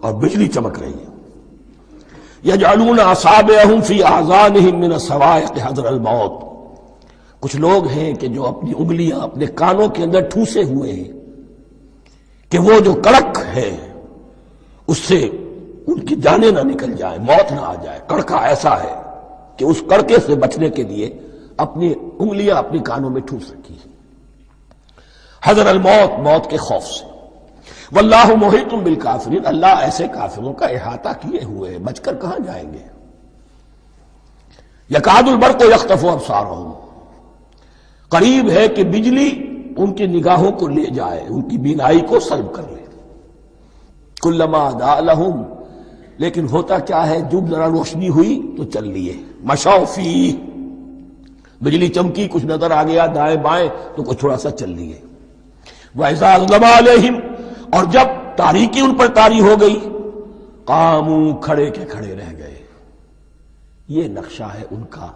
اور بجلی چمک رہی ہے. یجعلون اصابعهم فی اذانهم من الصواعق حذر الموت. کچھ لوگ ہیں کہ جو اپنی انگلیاں اپنے کانوں کے اندر ٹھوسے ہوئے ہیں کہ وہ جو کڑک ہے اس سے ان کی جانیں نہ نکل جائیں، موت نہ آ جائے. کڑکا ایسا ہے کہ اس کڑکے سے بچنے کے لیے اپنی انگلیاں اپنی کانوں میں ٹھوس رکھی ہیں. حذر الموت، موت کے خوف سے. واللہ محیط بالکافرین، اللہ ایسے کافروں کا احاطہ کیے ہوئے ہیں، بچ کر کہاں جائیں گے. یکاد البرق یخطف ابصارهم، قریب ہے کہ بجلی ان کی نگاہوں کو لے جائے، ان کی بینائی کو سلب کر لے. کلما اضاء لهم، لیکن ہوتا کیا ہے جب ذرا روشنی ہوئی تو چل لیے. مشوا فیہ، بجلی چمکی کچھ نظر آ گیا دائیں بائیں تو کچھ تھوڑا سا چل لیے. وَإِذَا أَظْلَمَ عَلَيْهِمْ، اور جب تاریکی ان پر طاری ہو گئی قاموا، کھڑے کے کھڑے رہ گئے. یہ نقشہ ہے ان کا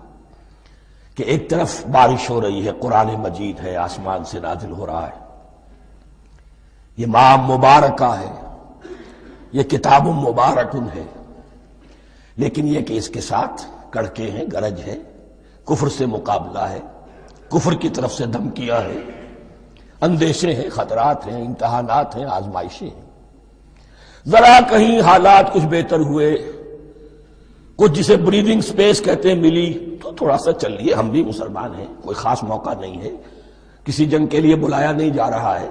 کہ ایک طرف بارش ہو رہی ہے، قرآن مجید ہے، آسمان سے نازل ہو رہا ہے، یہ ماہ مبارکہ ہے، یہ کتاب مبارکن ہے، لیکن یہ کہ اس کے ساتھ کڑکے ہیں، گرج ہے، کفر سے مقابلہ ہے، کفر کی طرف سے دھمکیاں ہیں، اندیشے ہیں، خطرات ہیں، امتحانات ہیں، آزمائشیں ہیں. ذرا کہیں حالات کچھ بہتر ہوئے، کچھ جسے بریدنگ سپیس کہتے ہیں ملی تو تھوڑا سا چل لیے. ہم بھی مسلمان ہیں، کوئی خاص موقع نہیں ہے، کسی جنگ کے لیے بلایا نہیں جا رہا ہے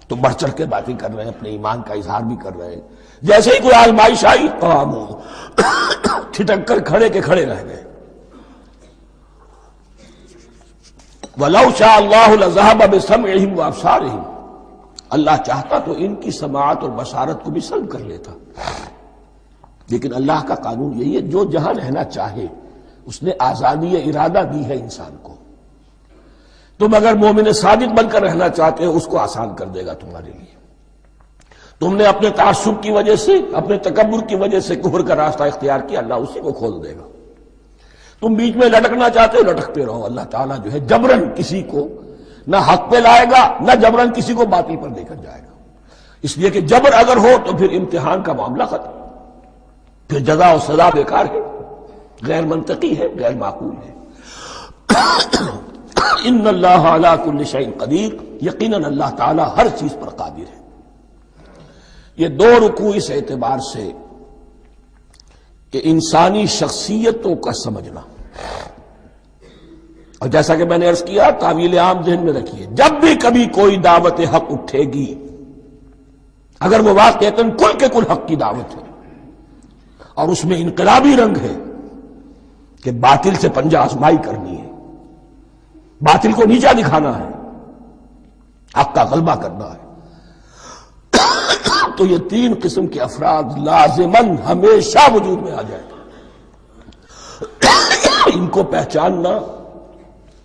تو بڑھ چڑھ کے باتیں کر رہے ہیں، اپنے ایمان کا اظہار بھی کر رہے ہیں. جیسے ہی کوئی آزمائش آئی قاموا، ٹھٹک کر کھڑے کے کھڑے رہ گئے. وَلَوْ شَاءَ اللَّهُ لَذَهَبَ بِسَمْعِهِمْ وَأَبْصَارِهِمْ، اللہ چاہتا تو ان کی سماعت اور بصارت کو بھی سلب کر لیتا، لیکن اللہ کا قانون یہی ہے جو جہاں رہنا چاہے اس نے آزادی ارادہ دی ہے انسان کو. تم اگر مومن صادق بن کر رہنا چاہتے ہو اس کو آسان کر دے گا تمہارے لیے. تم نے اپنے تعصب کی وجہ سے، اپنے تکبر کی وجہ سے کفر کا راستہ اختیار کیا، اللہ اسی کو کھول دے گا. تم بیچ میں لٹکنا چاہتے ہو لٹکتے رہو، اللہ تعالیٰ جو ہے جبرن کسی کو نہ حق پہ لائے گا نہ جبرن کسی کو باطل پر لے کر جائے گا. اس لیے کہ جبر اگر ہو تو پھر امتحان کا معاملہ ختم، پھر جزا و سزا بیکار ہے، غیر منطقی ہے، غیر معقول ہے. ان اللہ علی کل شیء قدیر، یقیناً اللہ تعالیٰ ہر چیز پر قادر ہے. یہ دو رکوع اس اعتبار سے کہ انسانی شخصیتوں کا سمجھنا، اور جیسا کہ میں نے عرض کیا تعویل عام ذہن میں رکھیے، جب بھی کبھی کوئی دعوت حق اٹھے گی اگر وہ واقعتاً کل کے کل حق کی دعوت ہے اور اس میں انقلابی رنگ ہے کہ باطل سے پنجہ آزمائی کرنی ہے، باطل کو نیچا دکھانا ہے، حق کا غلبہ کرنا ہے، تو یہ تین قسم کے افراد لازماً ہمیشہ وجود میں آ جائیں. ان کو پہچاننا،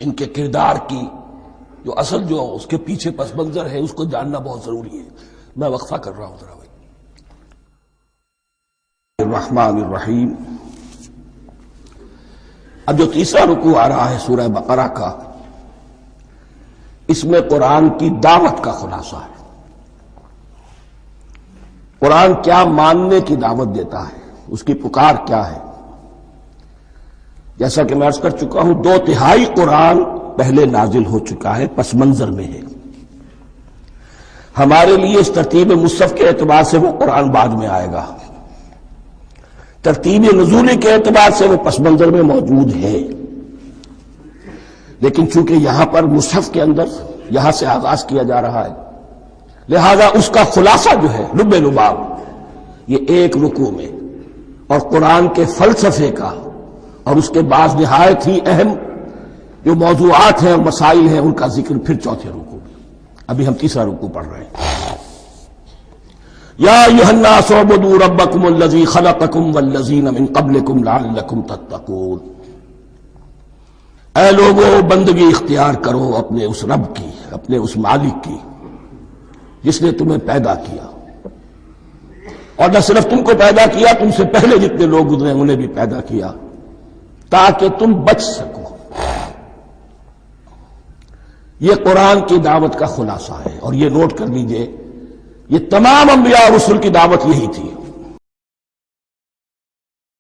ان کے کردار کی جو اصل جو اس کے پیچھے پس منظر ہے اس کو جاننا بہت ضروری ہے. میں وقفہ کر رہا ہوں ذرا بھائی. الرحمن الرحیم. اب جو تیسرا رکوع آ رہا ہے سورہ بقرہ کا، اس میں قرآن کی دعوت کا خلاصہ ہے. قرآن کیا ماننے کی دعوت دیتا ہے، اس کی پکار کیا ہے. جیسا کہ میں عرض کر چکا ہوں 2/3 قرآن پہلے نازل ہو چکا ہے، پس منظر میں ہے. ہمارے لیے اس ترتیب مصحف کے اعتبار سے وہ قرآن بعد میں آئے گا، ترتیب نزول کے اعتبار سے وہ پس منظر میں موجود ہے. لیکن چونکہ یہاں پر مصحف کے اندر یہاں سے آغاز کیا جا رہا ہے، لہذا اس کا خلاصہ جو ہے لب لباب یہ ایک رکوع میں، اور قرآن کے فلسفے کا اور اس کے بعض نہایت ہی اہم جو موضوعات ہیں اور مسائل ہیں ان کا ذکر پھر چوتھے رکوع میں. ابھی ہم تیسرا رکوع پڑھ رہے ہیں. یا ایھا الناس اعبدوا ربکم الذی خلقکم والذین من قبلکم لعلکم تتقون. اے لوگو بندگی اختیار کرو اپنے اس رب کی، اپنے اس مالک کی جس نے تمہیں پیدا کیا، اور نہ صرف تم کو پیدا کیا، تم سے پہلے جتنے لوگ گزرے انہیں بھی پیدا کیا تاکہ تم بچ سکو. یہ قرآن کی دعوت کا خلاصہ ہے، اور یہ نوٹ کر لیجئے یہ تمام انبیاء اور رسل کی دعوت یہی تھی.